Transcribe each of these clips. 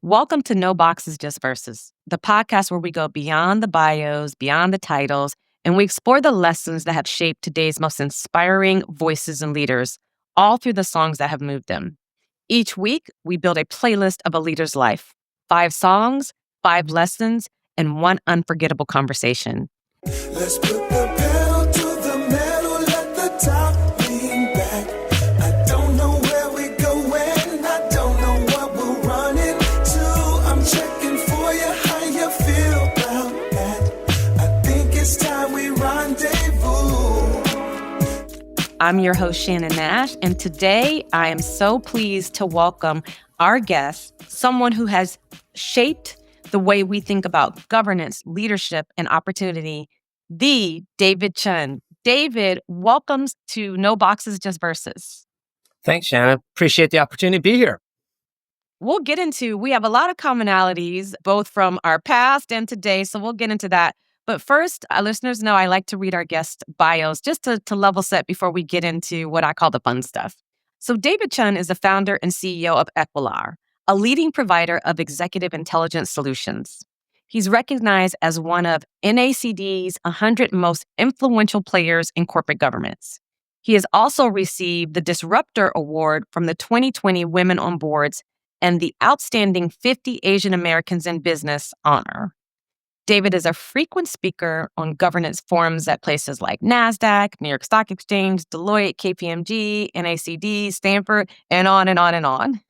Welcome to No Boxes, Just Verses, the podcast where we go beyond the bios, beyond the titles, and we explore the lessons that have shaped today's most inspiring voices and leaders, all through the songs that have moved them. Each week, we build a playlist of a leader's life: 5 songs, 5 lessons, and 1 unforgettable conversation. Let's put the pedal to the metal, let the top lean back. I don't know where we're going, I don't know what we're running to. I'm checking for you, how you feel about that. I think it's time we rendezvous. I'm your host, Shannon Nash, and today I am so pleased to welcome our guest, someone who has shaped the way we think about governance, leadership, and opportunity, the David Chun. David, welcome to No Boxes, Just Verses. Thanks, Shannon. Appreciate the opportunity to be here. We have a lot of commonalities, both from our past and today, so we'll get into that. But first, our listeners know I like to read our guest bios just to level set before we get into what I call the fun stuff. So David Chun is the founder and CEO of Equilar, a leading provider of executive intelligence solutions. He's recognized as one of NACD's 100 most influential players in corporate governance. He has also received the Disruptor Award from the 2020 Women on Boards and the Outstanding 50 Asian Americans in Business honor. David is a frequent speaker on governance forums at places like NASDAQ, New York Stock Exchange, Deloitte, KPMG, NACD, Stanford, and on and on and on.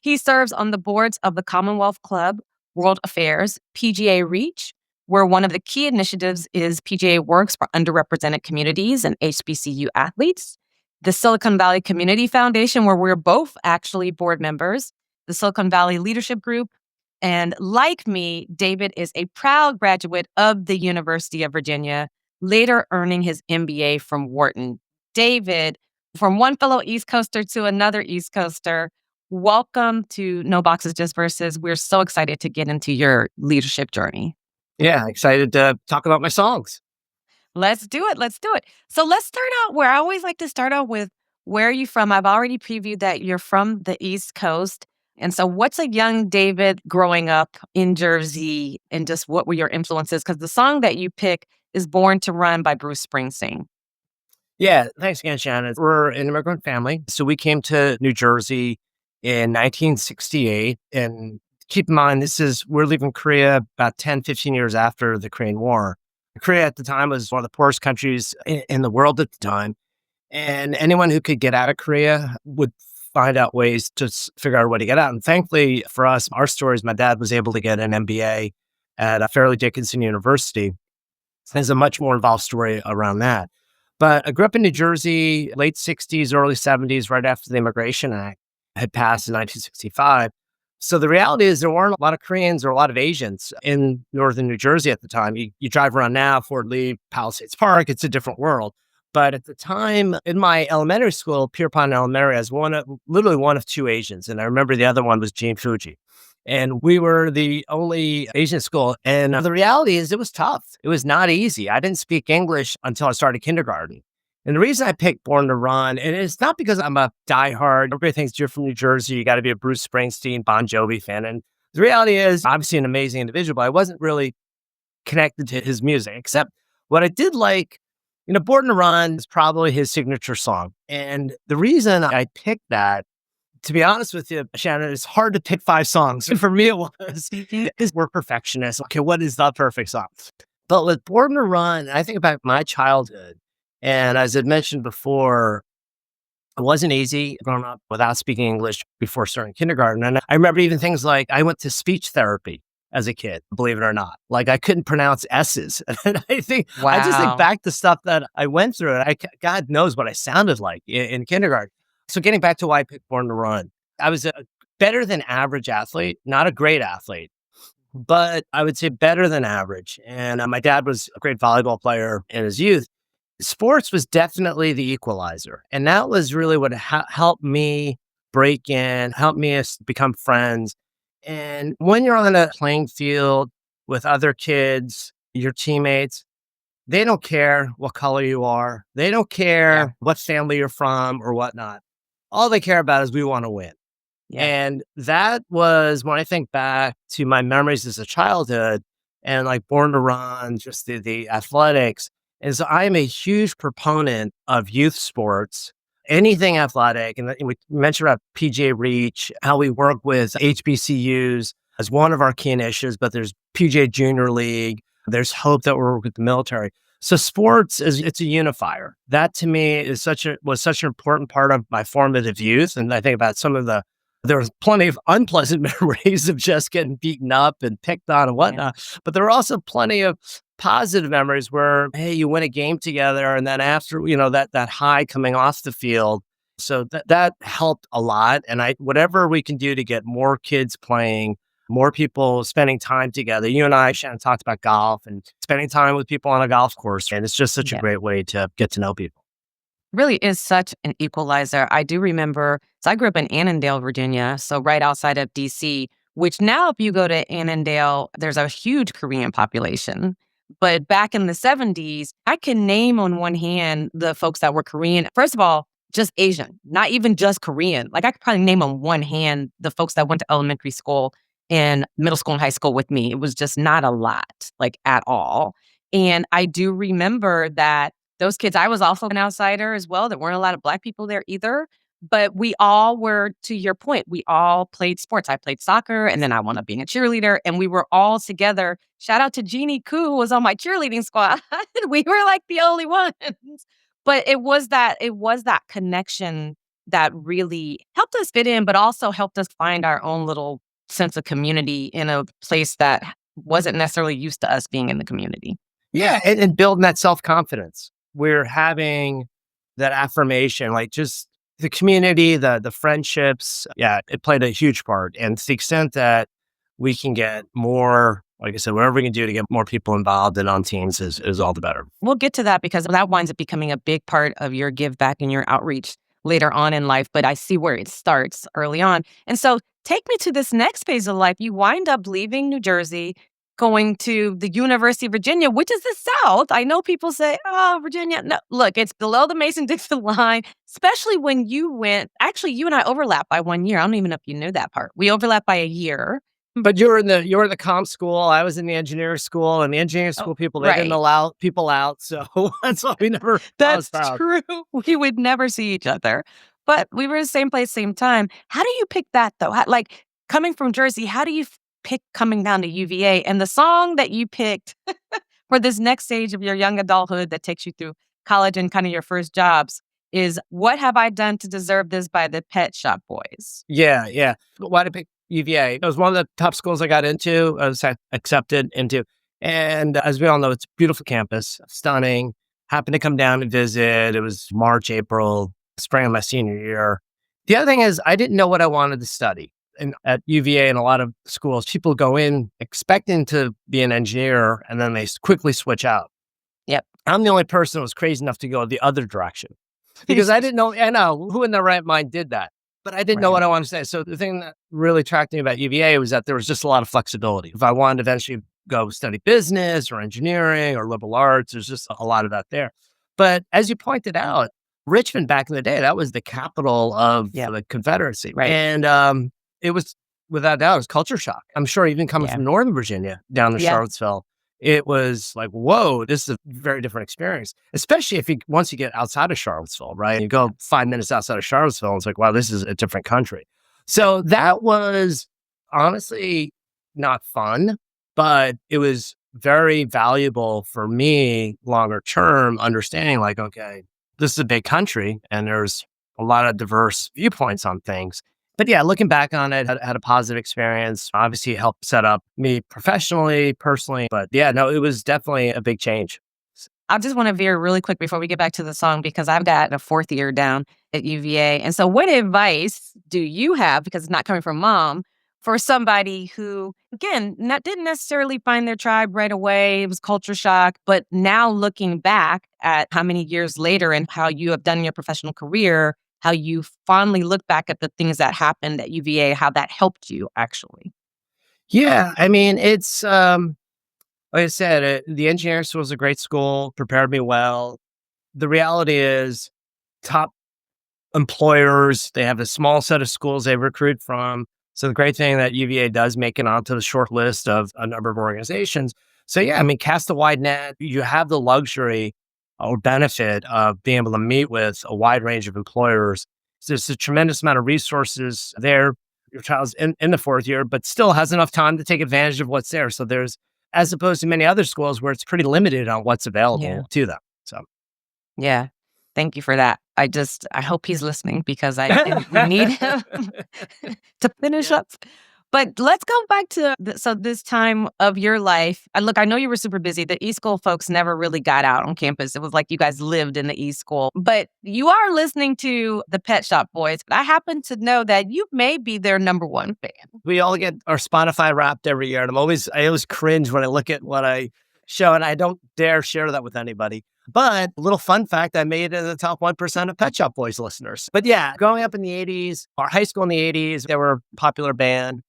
He serves on the boards of the Commonwealth Club, World Affairs, PGA Reach, where one of the key initiatives is PGA Works for underrepresented communities and HBCU athletes, the Silicon Valley Community Foundation, where we're both actually board members, the Silicon Valley Leadership Group, and like me, David is a proud graduate of the University of Virginia, later earning his MBA from Wharton. David, from one fellow East Coaster to another East Coaster, welcome to No Boxes, Just Verses. We're so excited to get into your leadership journey. Yeah, excited to talk about my songs. Let's do it. So let's start out where I always like to start out with, where are you from? I've already previewed that you're from the East Coast. And so what's a young David growing up in Jersey, and just what were your influences? Because the song that you pick is Born to Run by Bruce Springsteen. Yeah, thanks again, Shannon. We're an immigrant family. So we came to New Jersey in 1968. And keep in mind, we're leaving Korea about 10, 15 years after the Korean War. Korea at the time was one of the poorest countries in the world at the time. And anyone who could get out of Korea would find out ways to figure out a way to get out. And thankfully for us, our stories, my dad was able to get an MBA at Fairleigh Dickinson University. There's a much more involved story around that. But I grew up in New Jersey, late 60s, early 70s, right after the Immigration Act had passed in 1965. So the reality is there weren't a lot of Koreans or a lot of Asians in northern New Jersey at the time. You drive around now, Fort Lee, Palisades Park, it's a different world. But at the time, in my elementary school, Pierpont Elementary, I was literally one of 2 Asians. And I remember the other one was Jean Fuji. And we were the only Asian school. And the reality is it was tough. It was not easy. I didn't speak English until I started kindergarten. And the reason I picked Born to Run, and it's not because I'm a diehard, everybody thinks you're from New Jersey, you got to be a Bruce Springsteen, Bon Jovi fan. And the reality is, obviously an amazing individual, but I wasn't really connected to his music, except what I did like. Born to Run is probably his signature song. And the reason I picked that, to be honest with you, Shannon, it's hard to pick 5 songs. And for me, it was, is we're perfectionists. Okay, what is the perfect song? But with Born to Run, I think about my childhood. And as I mentioned before, it wasn't easy growing up without speaking English before starting kindergarten. And I remember even things like I went to speech therapy as a kid, believe it or not. Like I couldn't pronounce S's. And I just think back to stuff that I went through, and God knows what I sounded like in kindergarten. So getting back to why I picked Born to Run, I was a better than average athlete, not a great athlete, but I would say better than average. And my dad was a great volleyball player in his youth. Sports was definitely the equalizer. And that was really what helped me break in, helped me become friends. And when you're on a playing field with other kids, your teammates, they don't care what color you are. They don't care what family you're from or whatnot. All they care about is we want to win. Yeah. And that was when I think back to my memories as a childhood and like Born to Run, just the athletics. And so I am a huge proponent of youth sports, anything athletic. And we mentioned about PGA Reach, how we work with HBCUs as one of our key initiatives, but there's PGA Junior League. There's hope that we're working with the military. So sports it's a unifier. That to me is was such an important part of my formative youth. And I think about there was plenty of unpleasant memories of just getting beaten up and picked on and Right. whatnot. But there were also plenty of positive memories where, hey, you win a game together, and then after, that high coming off the field. So that helped a lot. And whatever we can do to get more kids playing, more people spending time together. You and I, Shannon, talked about golf and spending time with people on a golf course. And it's just such a Yeah. great way to get to know people. Really is such an equalizer. I do remember, so I grew up in Annandale, Virginia, so right outside of DC, which now if you go to Annandale, there's a huge Korean population. But back in the 70s, I can name on one hand the folks that were Korean. First of all, just Asian, not even just Korean. Like I could probably name on one hand the folks that went to elementary school and middle school and high school with me. It was just not a lot, like at all. And I do remember that those kids, I was also an outsider as well. There weren't a lot of Black people there either. But we all were, to your point, we all played sports. I played soccer and then I wound up being a cheerleader. And we were all together. Shout out to Jeannie Koo, who was on my cheerleading squad. We were like the only ones. But it was that connection that really helped us fit in, but also helped us find our own little sense of community in a place that wasn't necessarily used to us being in the community. Yeah. And building that self confidence. We're having that affirmation, like just the community, the friendships. Yeah, it played a huge part. And to the extent that we can get more, like I said, whatever we can do to get more people involved and on teams is all the better. We'll get to that because that winds up becoming a big part of your give back and your outreach later on in life. But I see where it starts early on. And so take me to this next phase of life. You wind up leaving New Jersey, going to the University of Virginia, which is the South. I know people say, oh, Virginia. No, look, it's below the Mason-Dixon line, especially when you went. Actually, you and I overlap by 1 year. I don't even know if you knew that part. We overlap by a year. But you were in the comp school. I was in the engineering school, and the engineering Oh, school people, they didn't right. allow people out. So that's why we never That's crossed out. true. We would never see each other, but we were in the same place, same time. How do you pick that though? Like coming from Jersey, how do you pick coming down to UVA? And the song that you picked for this next stage of your young adulthood that takes you through college and kind of your first jobs is "What Have I Done to Deserve This" by the Pet Shop Boys. Yeah, yeah. Why did I pick UVA? It was one of the top schools I got into, I was accepted into. And as we all know, it's a beautiful campus, stunning. Happened to come down and visit. It was March, April, spring of my senior year. The other thing is, I didn't know what I wanted to study. And at UVA and a lot of schools, people go in expecting to be an engineer and then they quickly switch out. Yep. I'm the only person who was crazy enough to go the other direction because I didn't know, I know who in their right mind did that, but I didn't know Right. what I wanted to say. So the thing that really attracted me about UVA was that there was just a lot of flexibility. If I wanted to eventually go study business or engineering or liberal arts, there's just a lot of that there. But as you pointed out, Richmond back in the day, that was the capital of Yeah. the Confederacy. Right. And it was, without doubt, it was culture shock. I'm sure even coming Yeah. from Northern Virginia down to Yeah. Charlottesville, it was like, whoa, this is a very different experience, especially once you get outside of Charlottesville, right? You go 5 minutes outside of Charlottesville, and it's like, wow, this is a different country. So that was honestly not fun, but it was very valuable for me longer term, understanding like, okay, this is a big country and there's a lot of diverse viewpoints on things. But yeah, looking back on it, had a positive experience. Obviously, it helped set up me professionally, personally. But yeah, no, it was definitely a big change. I just want to veer really quick before we get back to the song because I've got a fourth year down at UVA. And so, what advice do you have, because it's not coming from mom, for somebody who, again, didn't necessarily find their tribe right away? It was culture shock. But now looking back at how many years later and how you have done in your professional career, how you fondly look back at the things that happened at UVA, how that helped you actually. Yeah, I mean, it's like I said, the engineering school was a great school, prepared me well. The reality is, top employers. They have a small set of schools they recruit from. So the great thing that UVA does make it onto the short list of a number of organizations. So yeah, I mean, cast a wide net. You have the luxury or benefit of being able to meet with a wide range of employers. So there's a tremendous amount of resources there. Your child's in the fourth year, but still has enough time to take advantage of what's there. So there's, as opposed to many other schools where it's pretty limited on what's Yeah. available to them. So Yeah. Thank you for that. I hope he's listening because we need him to finish up. But let's go back to this time of your life. Look, I know you were super busy. The East School folks never really got out on campus. It was like you guys lived in the East School. But you are listening to the Pet Shop Boys. But I happen to know that you may be their number one fan. we all get our Spotify Wrapped every year, and I always cringe when I look at what I show, and I don't dare share that with anybody. But a little fun fact, I made it in the top 1% of Pet Shop Boys listeners. But yeah, growing up in the 80s, our high school in the 80s, they were a popular band.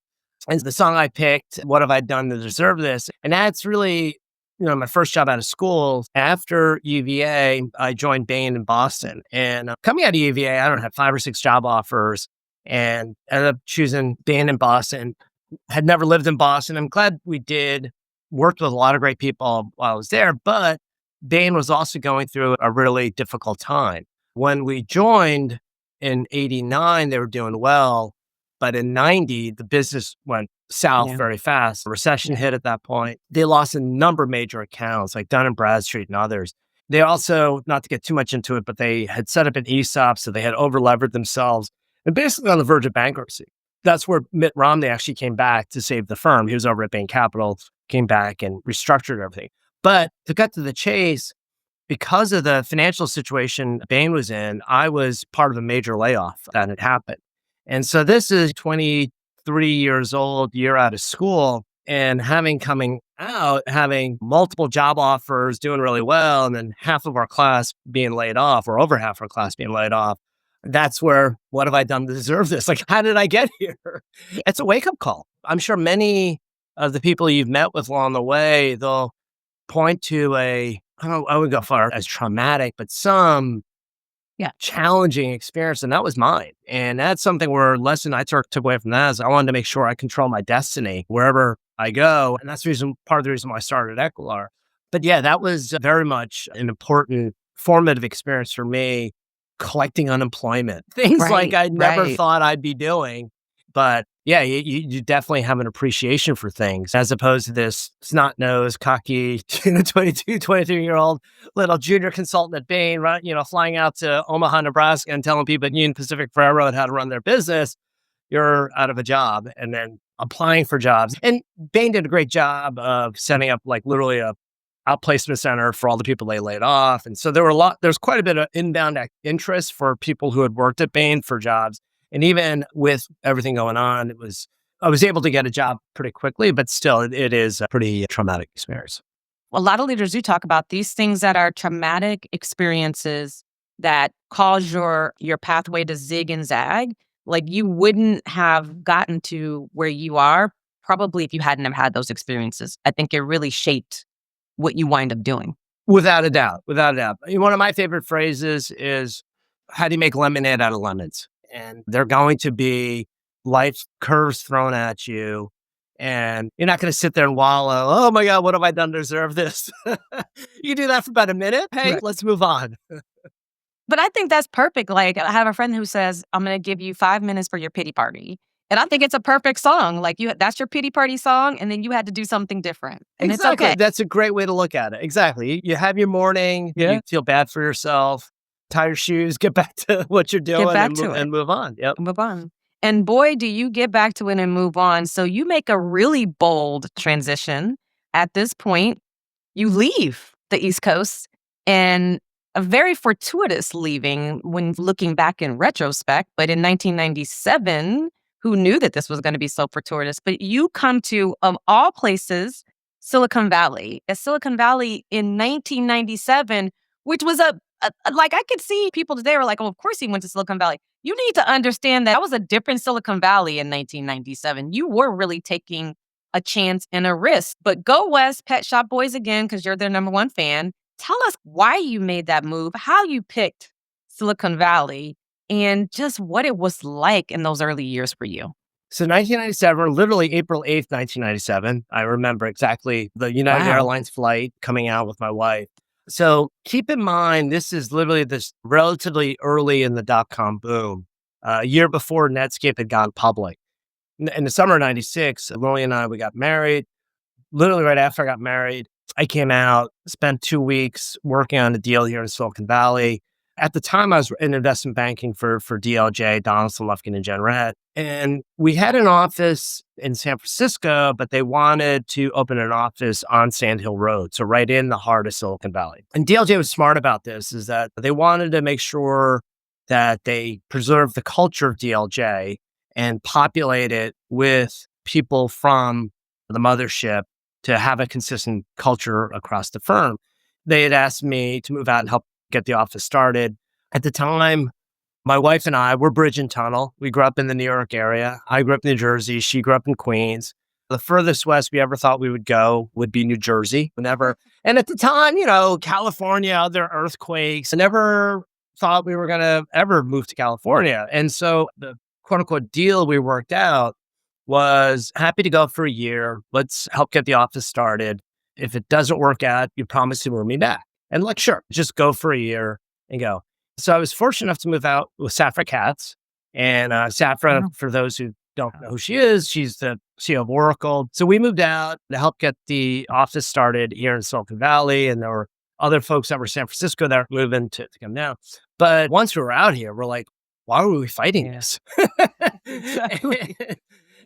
And the song I picked, What Have I Done to Deserve This? And that's really, my first job out of school. After UVA, I joined Bain in Boston. And coming out of UVA, I don't know, had 5 or 6 job offers and ended up choosing Bain in Boston. Had never lived in Boston. I'm glad we did. Worked with a lot of great people while I was there, but Bain was also going through a really difficult time. When we joined in 89, they were doing well. But in 90, the business went south very fast. The recession hit at that point. They lost a number of major accounts like Dun& Bradstreet and others. They also, not to get too much into it, but they had set up an ESOP, so they had over-levered themselves and basically on the verge of bankruptcy. That's where Mitt Romney actually came back to save the firm. He was over at Bain Capital, came back and restructured everything. But to cut to the chase, because of the financial situation Bain was in, I was part of a major layoff that had happened. And so this is 23 years old, year out of school, and coming out, having multiple job offers, doing really well, and then half of our class being laid off, or over half our class being laid off. That's where, what have I done to deserve this? Like, how did I get here? It's a wake-up call. I'm sure many of the people you've met with along the way, they'll point to I would go far as traumatic, but some challenging experience. And that was mine. And that's something where lesson I took away from that is I wanted to make sure I control my destiny wherever I go. And that's part of the reason why I started Equilar. But yeah, that was very much an important formative experience for me, collecting unemployment, things like I never thought I'd be doing. But yeah, you definitely have an appreciation for things as opposed to this snot-nosed, cocky 22, 23-year-old little junior consultant at Bain, right? Flying out to Omaha, Nebraska and telling people at Union Pacific Railroad how to run their business. You're out of a job and then applying for jobs. And Bain did a great job of setting up like literally a outplacement center for all the people they laid off. And so there's quite a bit of inbound interest for people who had worked at Bain for jobs. And even with everything going on, I was able to get a job pretty quickly, but still it is a pretty traumatic experience. A lot of leaders do talk about these things that are traumatic experiences that cause your pathway to zig and zag. Like you wouldn't have gotten to where you are probably if you hadn't have had those experiences. I think it really shaped what you wind up doing. Without a doubt. One of my favorite phrases is, how do you make lemonade out of lemons? And they're going to be life curves thrown at you. And you're not going to sit there and wallow, oh my God, what have I done to deserve this? You do that for about a minute. Hey, let's move on. But I think that's perfect. Like I have a friend who says, I'm going to give you 5 minutes for your pity party. And I think it's a perfect song. Like that's your pity party song. And then you had to do something different. And exactly. It's okay. That's a great way to look at it. Exactly. You have your morning, you feel bad for yourself, tie your shoes, get back to what you're doing and move on. Yep. Move on. And boy, do you get back to it and move on. So you make a really bold transition. At this point, you leave the East Coast, and a very fortuitous leaving when looking back in retrospect. But in 1997, who knew that this was going to be so fortuitous? But you come to, of all places, Silicon Valley. At Silicon Valley in 1997, which was like I could see people today were like, oh, of course he went to Silicon Valley. You need to understand that was a different Silicon Valley in 1997. You were really taking a chance and a risk. But go West, Pet Shop Boys again, because you're their number one fan. Tell us why you made that move, how you picked Silicon Valley, and just what it was like in those early years for you. So 1997, literally April 8th, 1997. I remember exactly the United Wow. Airlines flight coming out with my wife. So keep in mind, this is literally this relatively early in the dot-com boom, a year before Netscape had gone public. In the summer of 96, Gloria and I, we got married. Literally right after I got married, I came out, spent 2 weeks working on a deal here in Silicon Valley. At the time, I was in investment banking for DLJ, Donaldson, Lufkin, and Jenrette. And we had an office in San Francisco, but they wanted to open an office on Sand Hill Road, so right in the heart of Silicon Valley. And DLJ was smart about this, is that they wanted to make sure that they preserve the culture of DLJ and populate it with people from the mothership to have a consistent culture across the firm. They had asked me to move out and help get the office started. At the time, my wife and I were bridge and tunnel. We grew up in the New York area. I grew up in New Jersey. She grew up in Queens. The furthest west we ever thought we would go would be New Jersey. Never. And at the time, California, other earthquakes. I never thought we were going to ever move to California. And so the quote unquote deal we worked out was happy to go for a year. Let's help get the office started. If it doesn't work out, you promise to move me back. And like, sure, just go for a year and go. So I was fortunate enough to move out with Safra Katz. And Safra, Wow. for those who don't know who she is, she's the CEO of Oracle. So we moved out to help get the office started here in Silicon Valley. And there were other folks that were San Francisco that were moving to come down. But once we were out here, we're like, why were we fighting Yeah. this? Exactly.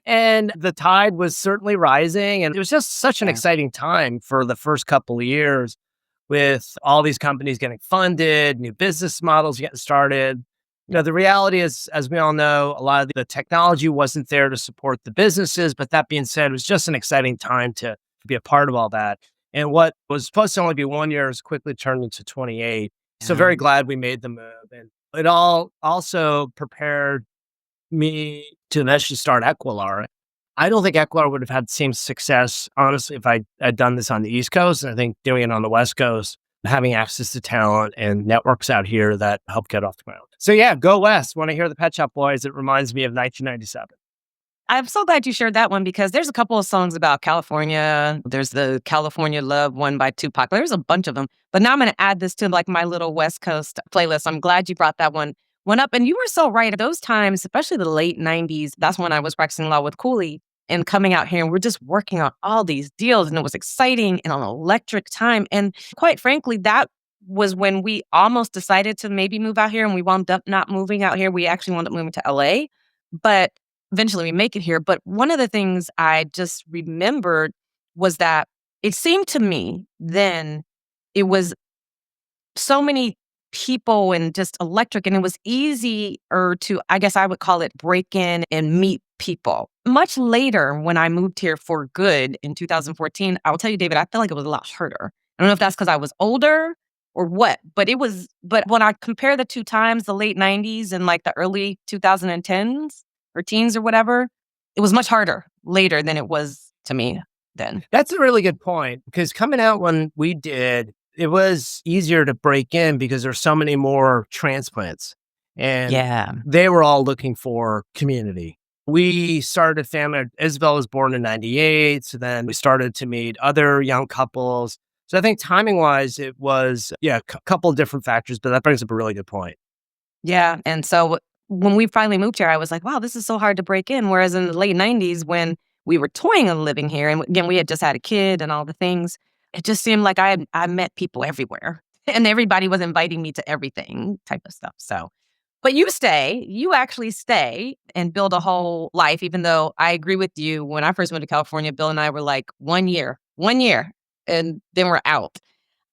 And the tide was certainly rising. And it was just such an Yeah. exciting time for the first couple of years with all these companies getting funded, new business models getting started. The reality is, as we all know, a lot of the technology wasn't there to support the businesses. But that being said, it was just an exciting time to be a part of all that. And what was supposed to only be 1 year has quickly turned into 28. So Yeah. very glad we made the move. And it all also prepared me to eventually start Equilar. I don't think Equilar would have had the same success, honestly, if I had done this on the East Coast. And I think doing it on the West Coast, having access to talent and networks out here that help get off the ground. So yeah, go West. When I hear the Pet Shop Boys, it reminds me of 1997. I'm so glad you shared that one because there's a couple of songs about California. There's the California Love one by Tupac. There's a bunch of them. But now I'm going to add this to like my little West Coast playlist. I'm glad you brought that one up. And you were so right. Those times, especially the late 90s, that's when I was practicing law with Cooley and coming out here. And we're just working on all these deals. And it was exciting and an electric time. And quite frankly, that was when we almost decided to maybe move out here. And we wound up not moving out here. We actually wound up moving to LA. But eventually we make it here. But one of the things I just remembered was that it seemed to me then it was so many people and just electric, and it was easier to, I guess I would call it, break in and meet people. Much later, when I moved here for good in 2014, I will tell you, David, I feel like it was a lot harder. I don't know if that's because I was older or what, but when I compare the two times, the late 90s and like the early 2010s or teens or whatever, it was much harder later than it was to me then. That's a really good point because coming out when we did, it was easier to break in because there's so many more transplants and Yeah. they were all looking for community. We started a family. Isabel was born in 98. So then we started to meet other young couples. So I think timing wise, it was, a couple of different factors, but that brings up a really good point. Yeah. And so when we finally moved here, I was like, wow, this is so hard to break in. Whereas in the late 90s, when we were toying on living here, and again, we had just had a kid and all the things, it just seemed like I met people everywhere and everybody was inviting me to everything type of stuff. So, but you actually stay and build a whole life, even though I agree with you. When I first moved to California, Bill and I were like 1 year, and then we're out.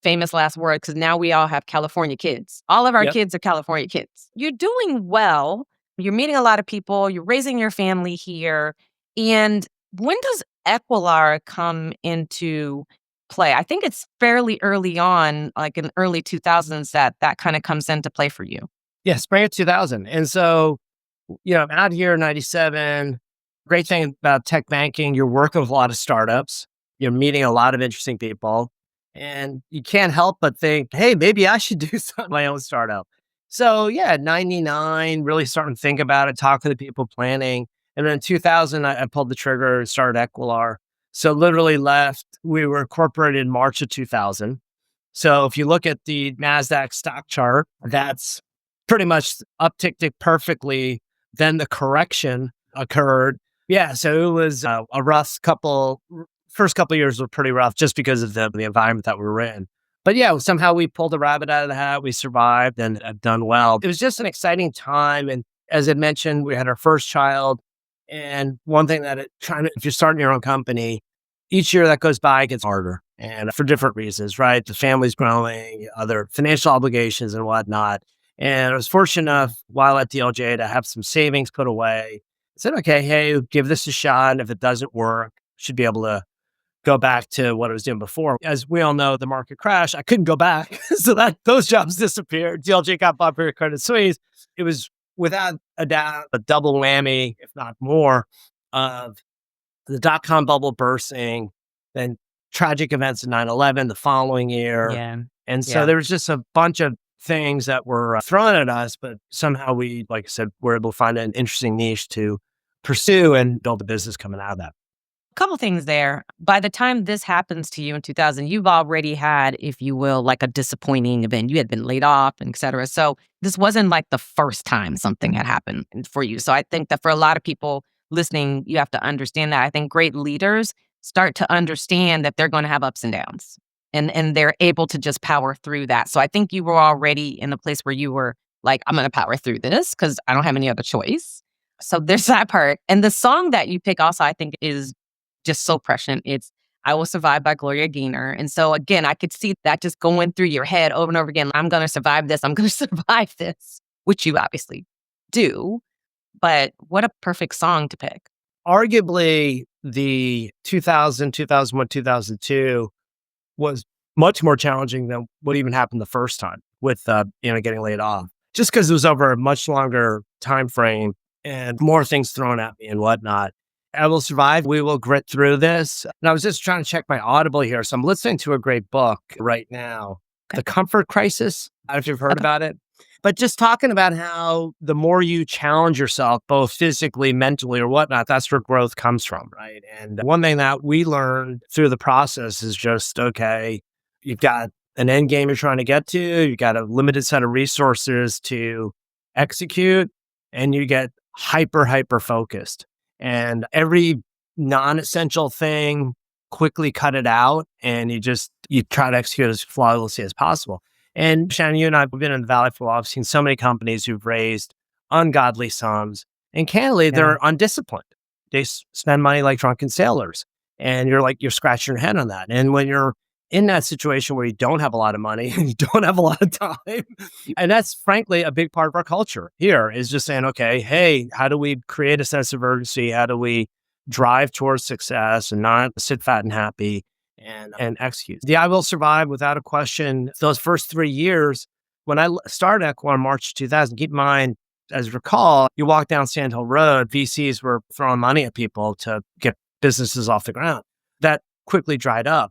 Famous last word, because now we all have California kids. All of our Yep. kids are California kids. You're doing well. You're meeting a lot of people. You're raising your family here. And when does Equilar come into play? I think it's fairly early on, like in early 2000s, that kind of comes into play for you. Yeah, spring of 2000. And so, I'm out here in 97. Great thing about tech banking, you're working with a lot of startups. You're meeting a lot of interesting people. And you can't help but think, hey, maybe I should do something my own startup. So yeah, 99, really starting to think about it, talking to people, planning. And then in 2000, I pulled the trigger and started Equilar. So literally left, we were incorporated in March of 2000. So if you look at the NASDAQ stock chart, that's pretty much upticked it perfectly. Then the correction occurred. Yeah. So it was a rough first couple of years were pretty rough just because of the environment that we were in. But yeah, somehow we pulled the rabbit out of the hat. We survived and have done well. It was just an exciting time. And as I mentioned, we had our first child. And one thing that if you're starting your own company, each year that goes by gets harder and for different reasons, right? The family's growing, other financial obligations and whatnot. And I was fortunate enough while at DLJ to have some savings put away. I said, okay, hey, give this a shot. And if it doesn't work, should be able to go back to what I was doing before. As we all know, the market crashed. I couldn't go back. So those jobs disappeared. DLJ got bought by Credit Suisse. It was without a doubt a double whammy, if not more, of the dot-com bubble bursting, then tragic events of 9/11 the following year. Yeah. And so Yeah. there was just a bunch of things that were thrown at us, but somehow we, like I said, were able to find an interesting niche to pursue and build a business coming out of that. Couple things there. By the time this happens to you in 2000, you've already had, if you will, like a disappointing event. You had been laid off, and et cetera. So this wasn't like the first time something had happened for you. So I think that for a lot of people listening, you have to understand that. I think great leaders start to understand that they're going to have ups and downs, and they're able to just power through that. So I think you were already in a place where you were like, I'm going to power through this because I don't have any other choice. So there's that part. And the song that you pick also, I think, is just so prescient. It's I Will Survive by Gloria Gaynor. And so again, I could see that just going through your head over and over again. I'm going to survive this. I'm going to survive this, which you obviously do. But what a perfect song to pick. Arguably, the 2000, 2001, 2002 was much more challenging than what even happened the first time with, getting laid off, just because it was over a much longer time frame and more things thrown at me and whatnot. I will survive. We will grit through this. And I was just trying to check my Audible here. So I'm listening to a great book right now, Okay. The Comfort Crisis. I don't know if you've heard about it, but just talking about how the more you challenge yourself, both physically, mentally, or whatnot, that's where growth comes from, right? And one thing that we learned through the process is just, okay, you've got an end game you're trying to get to, you've got a limited set of resources to execute, and you get hyper focused. And every non-essential thing, quickly cut it out, and you try to execute as flawlessly as possible. And Shannon, you and I have been in the Valley for a while. I've seen so many companies who've raised ungodly sums, and candidly, Yeah. they're undisciplined. They spend money like drunken sailors, and you're scratching your head on that. And when you're in that situation where you don't have a lot of money and you don't have a lot of time, and that's frankly a big part of our culture here is just saying, okay, hey, how do we create a sense of urgency? How do we drive towards success and not sit fat and happy and execute? The I Will Survive, without a question, those first 3 years, when I started Equal in March 2000, keep in mind, as you recall, you walk down Sand Hill Road, VCs were throwing money at people to get businesses off the ground. That quickly dried up.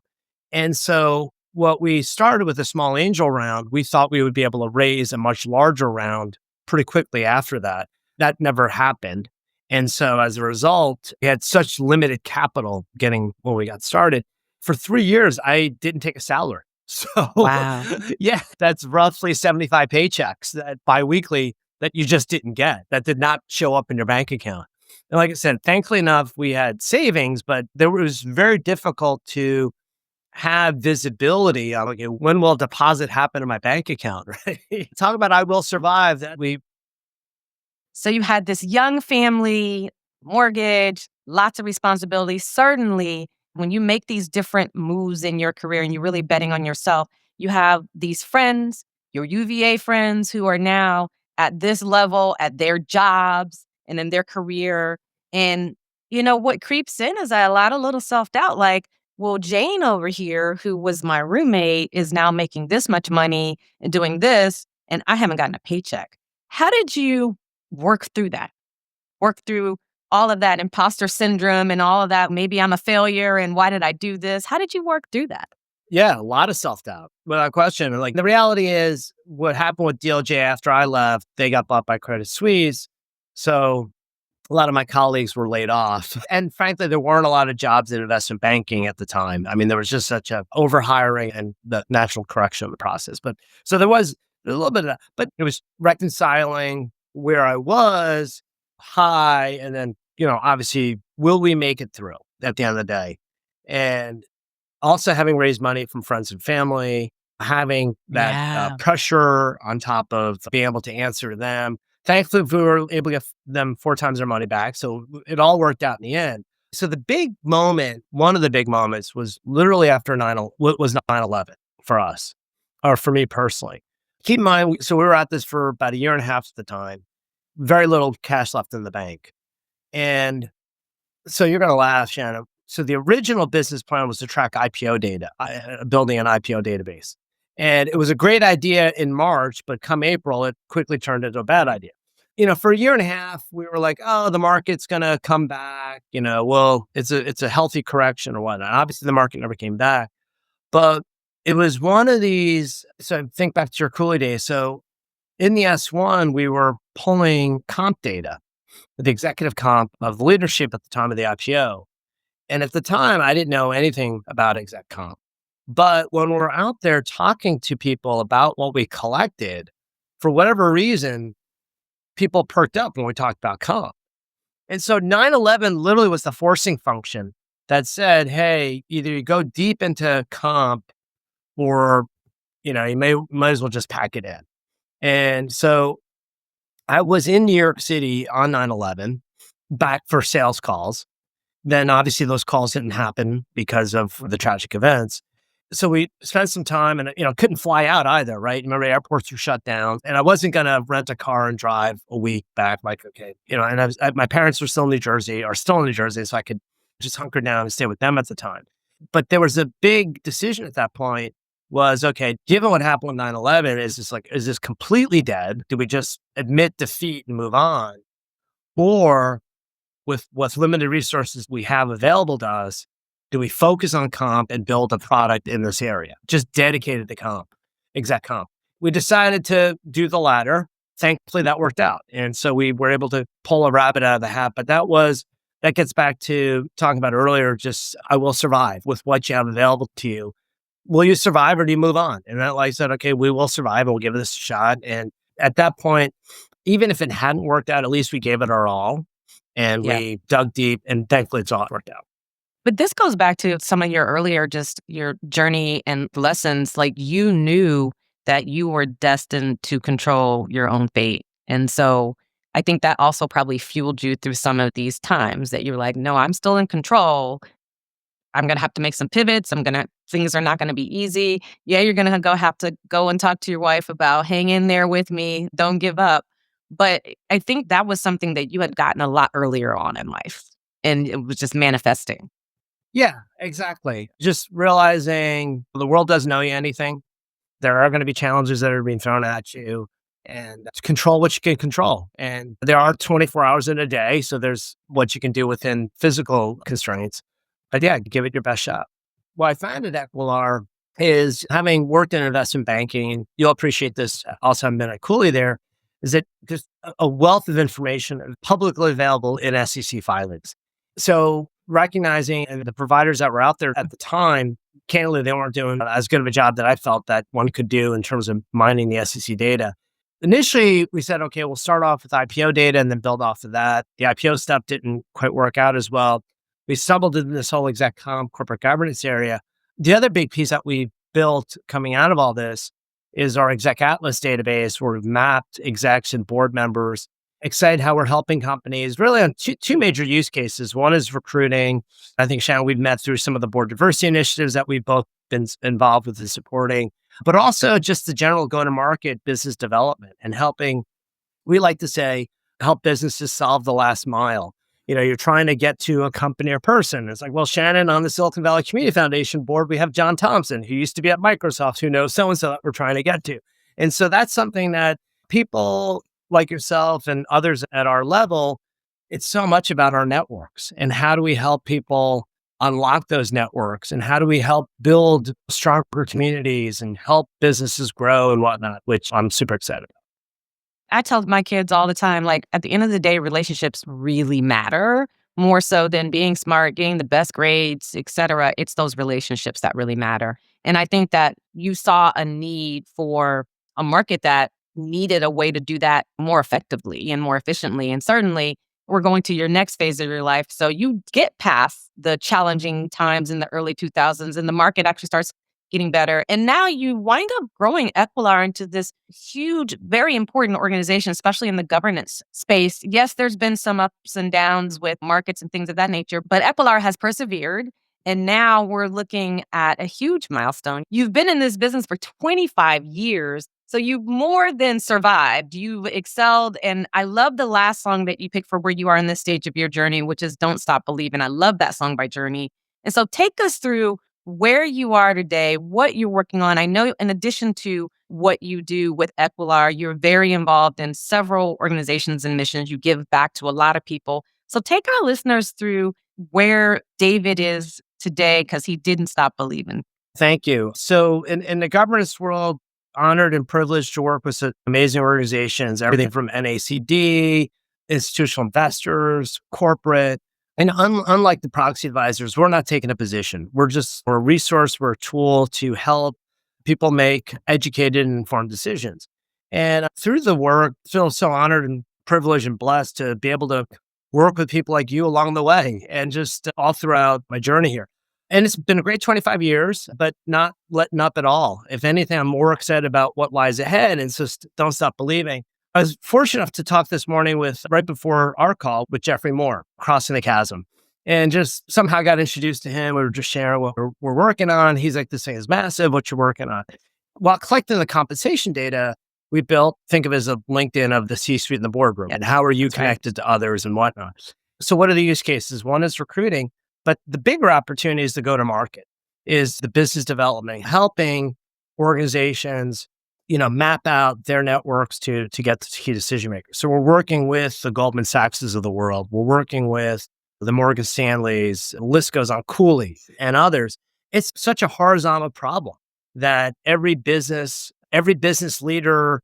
And so what we started with a small angel round, we thought we would be able to raise a much larger round pretty quickly after that. That never happened. And so as a result, we had such limited capital getting when we got started. For 3 years, I didn't take a salary. So Wow. yeah, that's roughly 75 paychecks that biweekly that you just didn't get, that did not show up in your bank account. And like I said, thankfully enough, we had savings, but it was very difficult to have visibility on, okay, when will a deposit happen in my bank account, right? Talk about I Will Survive. So you had this young family, mortgage, lots of responsibilities. Certainly, when you make these different moves in your career and you're really betting on yourself, you have these friends, your UVA friends who are now at this level, at their jobs and in their career. And, what creeps in is a lot of little self-doubt, like, well, Jane over here, who was my roommate, is now making this much money and doing this, and I haven't gotten a paycheck. How did you work through that? Work through all of that imposter syndrome and all of that. Maybe I'm a failure and why did I do this? How did you work through that? Yeah, a lot of self-doubt, without question. And, like, the reality is what happened with DLJ after I left, they got bought by Credit Suisse. So a lot of my colleagues were laid off. And frankly, there weren't a lot of jobs in investment banking at the time. I mean, there was just such a overhiring and the natural correction of the process. But so there was a little bit of that, but it was reconciling where I was high. And then, obviously, will we make it through at the end of the day? And also having raised money from friends and family, having that Yeah. pressure on top of being able to answer them. Thankfully, we were able to get them 4 times their money back. So it all worked out in the end. So the big moment, one of the big moments was literally after 9/11 for us, or for me personally. Keep in mind, so we were at this for about a year and a half at the time, very little cash left in the bank. And so you're going to laugh, Shannon. So the original business plan was to track IPO data, building an IPO database. And it was a great idea in March, but come April, it quickly turned into a bad idea. For a year and a half, we were like, oh, the market's going to come back. Well, it's a healthy correction or whatnot. Obviously, the market never came back, but it was one of these. So think back to your Cooley days. So in the S1, we were pulling comp data, the executive comp of the leadership at the time of the IPO. And at the time, I didn't know anything about exec comp. But when we're out there talking to people about what we collected, for whatever reason, people perked up when we talked about comp. And so 9/11 literally was the forcing function that said, hey, either you go deep into comp or, you might as well just pack it in. And so I was in New York City on 9/11 back for sales calls. Then obviously those calls didn't happen because of the tragic events. So we spent some time and, couldn't fly out either, right? Remember, airports were shut down and I wasn't going to rent a car and drive a week back. Like, okay, and my parents were still in New Jersey, so I could just hunker down and stay with them at the time. But there was a big decision at that point was, okay, given what happened with 9/11, is this completely dead? Do we just admit defeat and move on? Or with what's limited resources we have available to us, do we focus on comp and build a product in this area, just dedicated to comp, exec comp? We decided to do the latter. Thankfully, that worked out. And so we were able to pull a rabbit out of the hat. But that gets back to talking about earlier, just I will survive with what you have available to you. Will you survive or do you move on? And I said, okay, we will survive and we'll give this a shot. And at that point, even if it hadn't worked out, at least we gave it our all. And Yeah. we dug deep, and thankfully it's all worked out. But this goes back to some of your earlier, just your journey and lessons. Like you knew that you were destined to control your own fate. And so I think that also probably fueled you through some of these times that you're like, no, I'm still in control. I'm going to have to make some pivots. Things are not going to be easy. Yeah, you're going to have to go and talk to your wife about hang in there with me. Don't give up. But I think that was something that you had gotten a lot earlier on in life and it was just manifesting. Yeah, exactly. Just realizing the world doesn't owe you anything. There are going to be challenges that are being thrown at you and control what you can control. And there are 24 hours in a day. So there's what you can do within physical constraints. But yeah, give it your best shot. What I found at Equilar is having worked in investment banking, you'll appreciate this also having been at Cooley there, is that just a wealth of information publicly available in SEC filings. So recognizing and the providers that were out there at the time, candidly, they weren't doing as good of a job that I felt that one could do in terms of mining the SEC data. Initially, we said, okay, we'll start off with IPO data and then build off of that. The IPO stuff didn't quite work out as well. We stumbled into this whole exec comp corporate governance area. The other big piece that we built coming out of all this is our exec atlas database where we've mapped execs and board members, excited how we're helping companies really on two major use cases. One is recruiting. I think, Shannon, we've met through some of the board diversity initiatives that we've both been involved with and supporting, but also just the general go-to-market business development and helping, we like to say, help businesses solve the last mile. You're trying to get to a company or person. It's like, well, Shannon, on the Silicon Valley Community Foundation board, we have John Thompson, who used to be at Microsoft, who knows so-and-so that we're trying to get to. And so that's something that people like yourself and others at our level, it's so much about our networks and how do we help people unlock those networks? And how do we help build stronger communities and help businesses grow and whatnot, which I'm super excited about. I tell my kids all the time, like, at the end of the day, relationships really matter more so than being smart, getting the best grades, et cetera. It's those relationships that really matter. And I think that you saw a need for a market that needed a way to do that more effectively and more efficiently. And certainly, we're going to your next phase of your life. So you get past the challenging times in the early 2000s and the market actually starts getting better. And now you wind up growing Equilar into this huge, very important organization, especially in the governance space. Yes, there's been some ups and downs with markets and things of that nature, but Equilar has persevered. And now we're looking at a huge milestone. You've been in this business for 25 years. So you've more than survived. You've excelled. And I love the last song that you picked for where you are in this stage of your journey, which is Don't Stop Believing. I love that song by Journey. And so take us through where you are today, what you're working on. I know in addition to what you do with Equilar, you're very involved in several organizations and missions. You give back to a lot of people. So take our listeners through where David is today because he didn't stop believing. Thank you. So in the governance world, honored and privileged to work with some amazing organizations, everything from NACD, institutional investors, corporate. And unlike the proxy advisors, we're not taking a position. We're a resource, we're a tool to help people make educated and informed decisions. And through the work, I feel so honored and privileged and blessed to be able to work with people like you along the way and just all throughout my journey here. And it's been a great 25 years, but not letting up at all. If anything, I'm more excited about what lies ahead and just don't stop believing. I was fortunate enough to talk this morning right before our call with Jeffrey Moore, Crossing the Chasm, and just somehow got introduced to him. We were just sharing what we're working on. He's like, this thing is massive, what you're working on. While collecting the compensation data, we built, think of it as a LinkedIn of the C-suite and the boardroom. And how are you connected to others and whatnot? So what are the use cases? One is recruiting, but the bigger opportunity is the go-to-market, is the business development, helping organizations map out their networks to get the key decision makers. So we're working with the Goldman Sachs's of the world. We're working with the Morgan Stanleys, the list goes on, Cooley and others. It's such a horizontal problem that every business leader,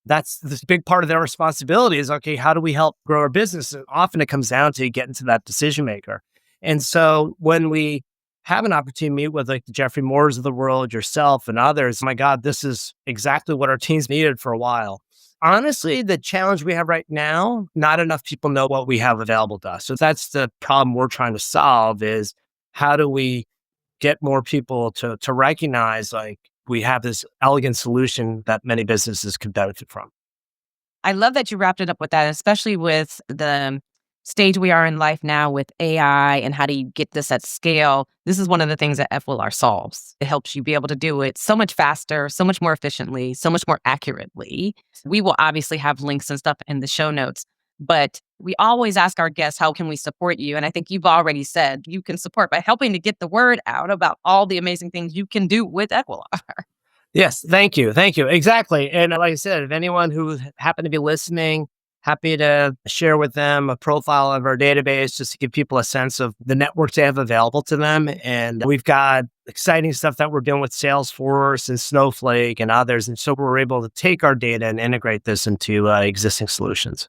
that's this big part of their responsibility is, okay, how do we help grow our business? And often it comes down to getting to that decision maker. And so when we have an opportunity to meet with like the Jeffrey Moores of the world, yourself and others, my God, this is exactly what our teams needed for a while. Honestly, the challenge we have right now, not enough people know what we have available to us. So that's the problem we're trying to solve is how do we get more people to recognize like we have this elegant solution that many businesses could benefit from. I love that you wrapped it up with that, especially with the stage we are in life now with AI and how do you get this at scale. This is one of the things that Equilar solves. It helps you be able to do it so much faster, so much more efficiently, so much more accurately. We will obviously have links and stuff in the show notes, but we always ask our guests, how can we support you? And I think you've already said you can support by helping to get the word out about all the amazing things you can do with Equilar. Yes, thank you. Thank you. Exactly. And like I said, if anyone who happened to be listening, happy to share with them a profile of our database just to give people a sense of the networks they have available to them. And we've got exciting stuff that we're doing with Salesforce and Snowflake and others. And so we're able to take our data and integrate this into existing solutions.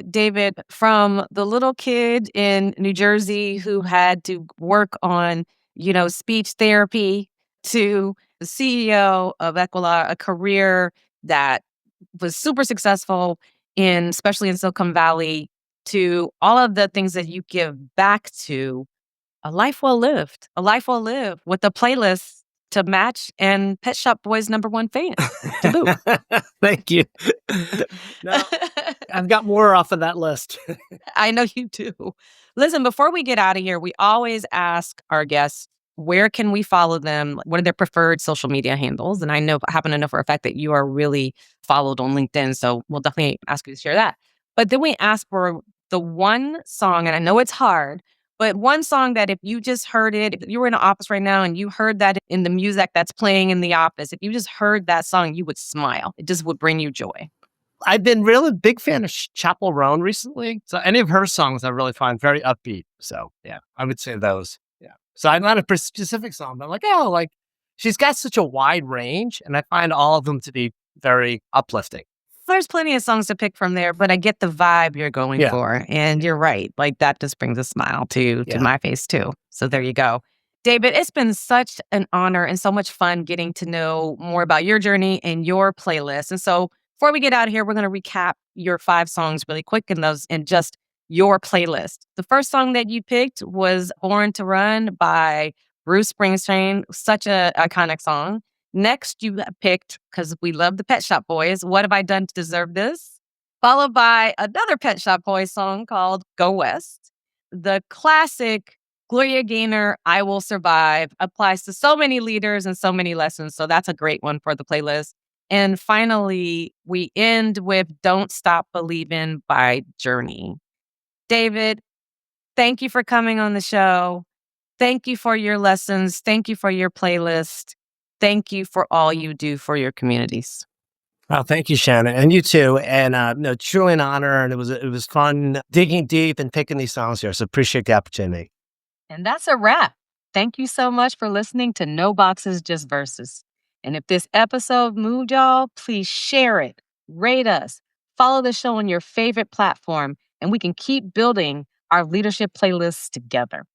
David, from the little kid in New Jersey who had to work on, speech therapy to the CEO of Equilar, a career that was super successful especially in Silicon Valley, to all of the things that you give back to a life well lived with a playlist to match and Pet Shop Boys' #1 fan to boot. Thank you. No, I've got more off of that list. I know you do. Listen, before we get out of here, we always ask our guests, where can we follow them? What are their preferred social media handles? And I happen to know for a fact that you are really followed on LinkedIn. So we'll definitely ask you to share that. But then we ask for the one song, and I know it's hard, but one song that if you just heard it, if you were in the office right now and you heard that in the music that's playing in the office, if you just heard that song, you would smile. It just would bring you joy. I've been really a big fan of Chappell Roan recently. So any of her songs I really find very upbeat. So yeah, I would say those. Yeah. So I'm not a specific song, but I'm like, oh, like she's got such a wide range, and I find all of them to be very uplifting. There's plenty of songs to pick from there, but I get the vibe you're going Yeah. for. And you're right. Like that just brings a smile to Yeah. my face too. So there you go. David, it's been such an honor and so much fun getting to know more about your journey and your playlist. And so before we get out of here, we're going to recap your 5 songs really quick and just your playlist. The first song that you picked was Born to Run by Bruce Springsteen, such a iconic song. Next, you picked, because we love the Pet Shop Boys, What Have I Done to Deserve This? Followed by another Pet Shop Boys song called Go West. The classic Gloria Gaynor, I Will Survive, applies to so many leaders and so many lessons. So that's a great one for the playlist. And finally, we end with Don't Stop Believing by Journey. David, thank you for coming on the show. Thank you for your lessons. Thank you for your playlist. Thank you for all you do for your communities. Oh, thank you, Shannon, and you too. And no, truly an honor, and it was fun digging deep and picking these songs here. So appreciate the opportunity. And that's a wrap. Thank you so much for listening to No Boxes, Just Verses. And if this episode moved y'all, please share it, rate us, follow the show on your favorite platform, and we can keep building our leadership playlists together.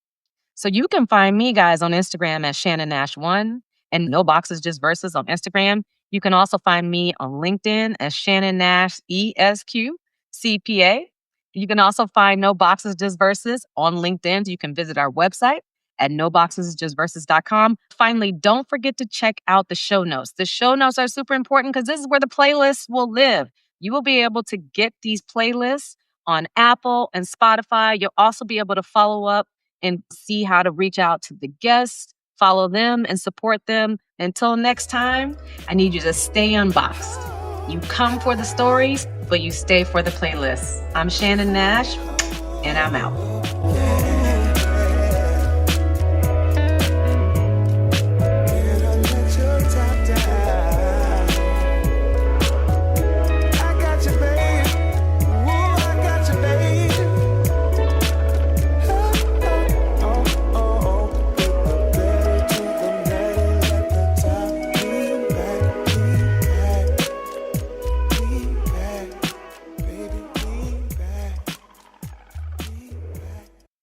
So you can find me, guys, on Instagram at Shannon Nash1 and No Boxes, Just Verses on Instagram. You can also find me on LinkedIn as Shannon Nash ESQ CPA. You can also find No Boxes, Just Verses on LinkedIn. You can visit our website at noboxesjustverses.com. Finally, don't forget to check out the show notes. The show notes are super important because this is where the playlists will live. You will be able to get these playlists on Apple and Spotify. You'll also be able to follow up and see how to reach out to the guests, follow them, and support them. Until next time, I need you to stay unboxed. You come for the stories, but you stay for the playlists. I'm Shannon Nash, and I'm out.